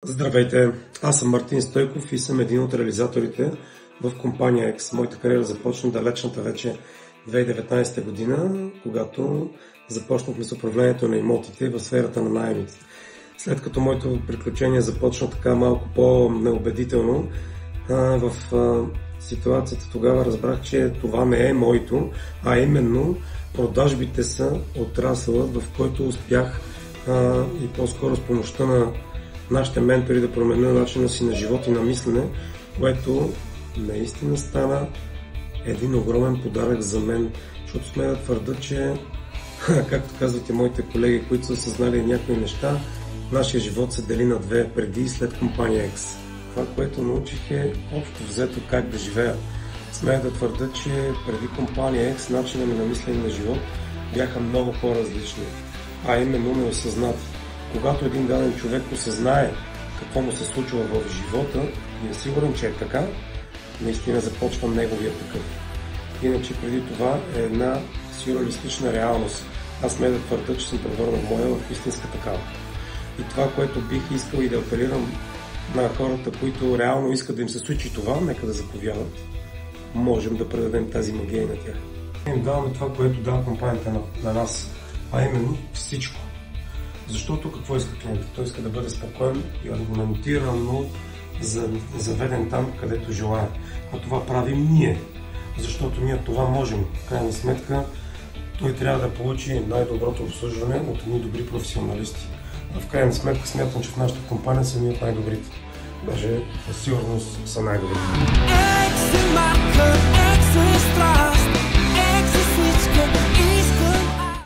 Здравейте, аз съм Мартин Стойков и съм един от реализаторите в компания X. Моята кариера започна далечната вече 2019 година, когато започнахме с управлението на имотите в сферата на наемите. След като моето приключение започна така малко по-неубедително, в ситуацията тогава разбрах, че това не е моето, а именно продажбите са отрасъла, в който успях и по-скоро с помощта на нашите ментори да променя начина си на живот и на мислене, което наистина стана един огромен подарък за мен, защото сме да твърда, че, както казват и моите колеги, които са осъзнали някои неща, нашия живот се дели на две, преди и след компания X. Това, което научих е общо взето как да живея. Смея да твърда, че преди компания X начина ми на мислене на живот бяха много по-различни, а именно неосъзнати. Когато един даден човек осъзнае какво му се случва в живота и е сигурен, че е така, наистина започва неговия такъв. Иначе преди това е една сюрреалистична реалност. Аз смея да твърда, че съм превърнал моя в истинска такава. И това, което бих искал и да апелирам на хората, които реално искат да им се случи това, нека да заповядат. Можем да предадем тази магия и на тях. Им даваме това, което дава компанията на нас, а именно всичко. Защото какво иска клиентът? Той иска да бъде спокоен и аргументирано заведен там, където желая. А това правим ние. Защото ние това можем. В крайна сметка, той трябва да получи най-доброто обслужване от едни добри професионалисти. А в крайна сметка смятам, че в нашата компания са ние от най-добрите. Даже със сигурност са най-добрите.